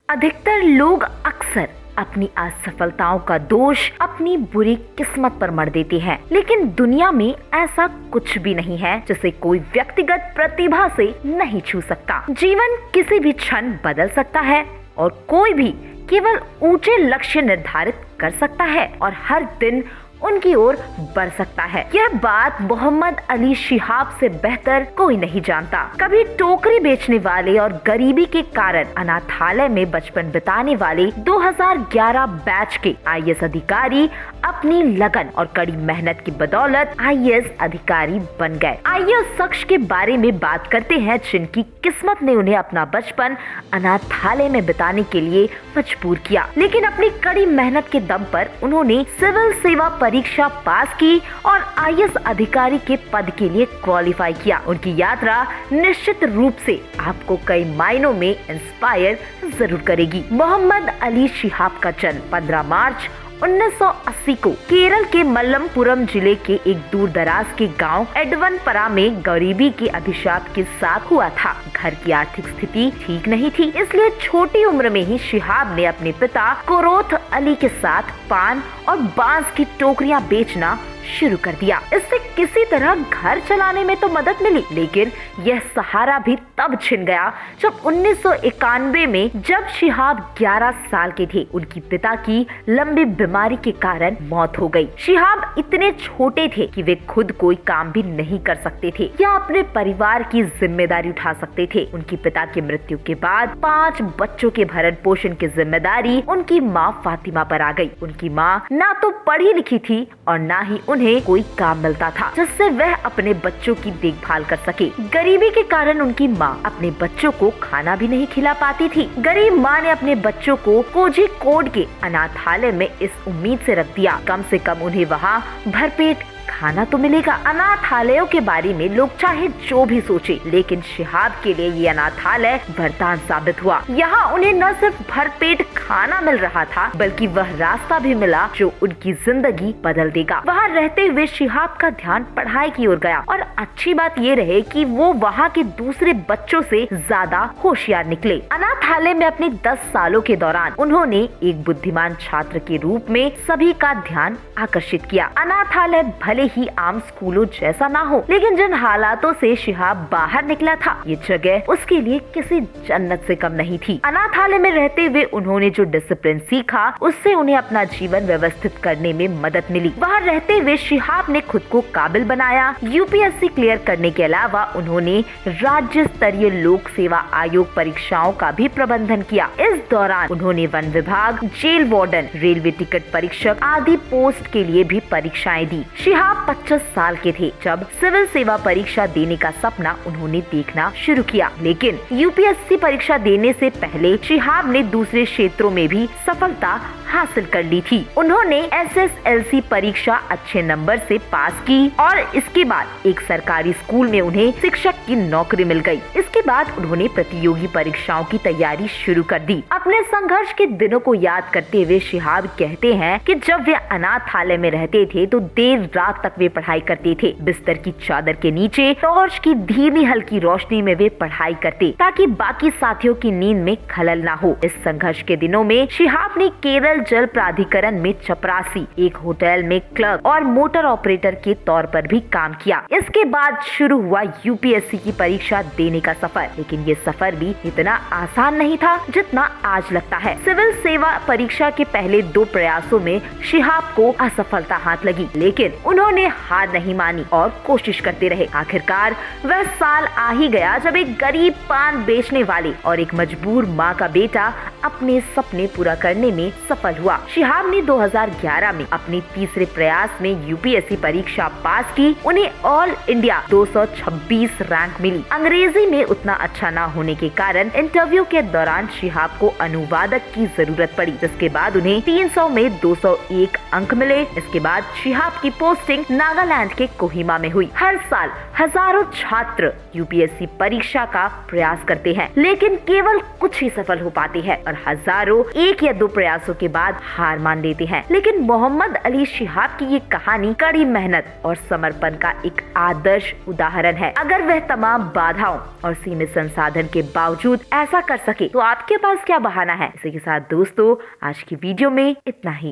अधिकतर लोग अक्सर अपनी असफलताओं का दोष अपनी बुरी किस्मत पर मढ़ देते हैं, लेकिन दुनिया में ऐसा कुछ भी नहीं है जिसे कोई व्यक्तिगत प्रतिभा से नहीं छू सकता। जीवन किसी भी क्षण बदल सकता है और कोई भी केवल ऊंचे लक्ष्य निर्धारित कर सकता है और हर दिन उनकी ओर बढ़ सकता है। यह बात मोहम्मद अली शिहाब से बेहतर कोई नहीं जानता। कभी टोकरी बेचने वाले और गरीबी के कारण अनाथालय में बचपन बिताने वाले 2011 बैच के आईएएस अधिकारी अपनी लगन और कड़ी मेहनत की बदौलत आईएएस अधिकारी बन गए। आइए उस शख्स के बारे में बात करते हैं जिनकी किस्मत ने उन्हें अपना बचपन अनाथालय में बिताने के लिए मजबूर किया, लेकिन अपनी कड़ी मेहनत के दम पर उन्होंने सिविल सेवा परीक्षा पास की और आईएएस अधिकारी के पद के लिए क्वालिफाई किया। उनकी यात्रा निश्चित रूप से आपको कई मायनों में इंस्पायर जरूर करेगी। मोहम्मद अली शिहाब का जन्म 15 मार्च 1980 को केरल के मलप्पुरम जिले के एक दूर दराज के गांव एडवनपरा में गरीबी के अभिशाप के साथ हुआ था। घर की आर्थिक स्थिति ठीक नहीं थी, इसलिए छोटी उम्र में ही शिहाब ने अपने पिता कोरोथ अली के साथ पान और बांस की टोकरियां बेचना शुरू कर दिया। इससे किसी तरह घर चलाने में तो मदद मिली, लेकिन यह सहारा भी तब छिन गया जब 1991 में जब शिहाब 11 साल के थे, उनकी पिता की लंबी बीमारी के कारण मौत हो गई। शिहाब इतने छोटे थे कि वे खुद कोई काम भी नहीं कर सकते थे या अपने परिवार की जिम्मेदारी उठा सकते थे। उनकी पिता की मृत्यु के बाद 5 बच्चों के भरण पोषण की जिम्मेदारी उनकी माँ फातिमा पर आ गई। उनकी माँ ना तो पढ़ी लिखी थी और ना ही उन्हें कोई काम मिलता था जिससे वह अपने बच्चों की देखभाल कर सके। गरीबी के कारण उनकी माँ अपने बच्चों को खाना भी नहीं खिला पाती थी। गरीब माँ ने अपने बच्चों को कोझिकोड के अनाथालय में इस उम्मीद से रख दिया, कम से कम उन्हें वहाँ भरपेट खाना तो मिलेगा। अनाथालयों के बारे में लोग चाहे जो भी सोचे, लेकिन शिहाब के लिए ये अनाथालय वरदान साबित हुआ। यहाँ उन्हें न सिर्फ भरपेट खाना मिल रहा था, बल्कि वह रास्ता भी मिला जो उनकी जिंदगी बदल देगा। वहाँ रहते हुए शिहाब का ध्यान पढ़ाई की ओर गया और अच्छी बात ये रहे कि वो वहाँ के दूसरे बच्चों से ज्यादा होशियार निकले। अनाथालय में अपने 10 सालों के दौरान उन्होंने एक बुद्धिमान छात्र के रूप में सभी का ध्यान आकर्षित किया। अनाथालय भले ही आम स्कूलों जैसा ना हो, लेकिन जिन हालातों से शिहाब बाहर निकला था, ये जगह उसके लिए किसी जन्नत से कम नहीं थी। अनाथालय में रहते हुए उन्होंने जो डिसिप्लिन सीखा, उससे उन्हें अपना जीवन व्यवस्थित करने में मदद मिली। वहाँ रहते हुए शिहाब ने खुद को काबिल बनाया। यूपीएससी क्लियर करने के अलावा उन्होंने राज्य स्तरीय लोक सेवा आयोग परीक्षाओं का भी प्रबंधन किया। इस दौरान उन्होंने वन विभाग, जेल वार्डन, रेलवे टिकट परीक्षक आदि पोस्ट के लिए भी परीक्षाएं दी। शिहाब 25 साल के थे जब सिविल सेवा परीक्षा देने का सपना उन्होंने देखना शुरू किया, लेकिन यूपीएससी परीक्षा देने से पहले शिहाब ने दूसरे क्षेत्रों में भी सफलता हासिल कर ली थी। उन्होंने एसएसएलसी परीक्षा अच्छे नंबर से पास की और इसके बाद एक सरकारी स्कूल में उन्हें शिक्षक की नौकरी मिल गई। इसके बाद उन्होंने प्रतियोगी परीक्षाओं की तैयारी शुरू कर दी। अपने संघर्ष के दिनों को याद करते हुए शिहाब कहते हैं कि जब वे अनाथालय में रहते थे तो देर रात तक वे पढ़ाई करते थे। बिस्तर की चादर के नीचे टॉर्च की धीमी हल्की रोशनी में वे पढ़ाई करते ताकि बाकी साथियों की नींद में खलल ना हो। इस संघर्ष के दिनों में शिहाब ने केरल जल प्राधिकरण में चपरासी, एक होटल में क्लर्क और मोटर ऑपरेटर के तौर पर भी काम किया। इसके बाद शुरू हुआ यूपीएससी की परीक्षा देने का सफर, लेकिन ये सफर भी इतना आसान नहीं था जितना आज लगता है। सिविल सेवा परीक्षा के पहले 2 प्रयासों में शिहाब को असफलता हाथ लगी, लेकिन उन्होंने हार नहीं मानी और कोशिश करते रहे। आखिरकार वह साल आ ही गया जब एक गरीब पान बेचने वाले और एक मजबूर माँ का बेटा अपने सपने पूरा करने में सफल हुआ। शिहाब ने 2011 में अपने तीसरे प्रयास में यूपीएससी परीक्षा पास की। उन्हें ऑल इंडिया 226 रैंक मिली। अंग्रेजी में उतना अच्छा ना होने के कारण इंटरव्यू के दौरान शिहाब को अनुवादक की जरूरत पड़ी, जिसके बाद उन्हें 300 में 201 अंक मिले। इसके बाद शिहाब की पोस्टिंग नागालैंड के कोहिमा में हुई। हर साल हजारों छात्र यूपीएससी परीक्षा का प्रयास करते हैं, लेकिन केवल कुछ ही सफल हो पाते हैं और हजारों 1 या 2 प्रयासों के बाद हार मान लेते हैं। लेकिन मोहम्मद अली शिहाब की ये कहानी कड़ी मेहनत और समर्पण का एक आदर्श उदाहरण है। अगर वह तमाम बाधाओं और सीमित संसाधन के बावजूद ऐसा कर सके तो आपके पास क्या बहाना है। इसी के साथ दोस्तों आज की वीडियो में इतना ही।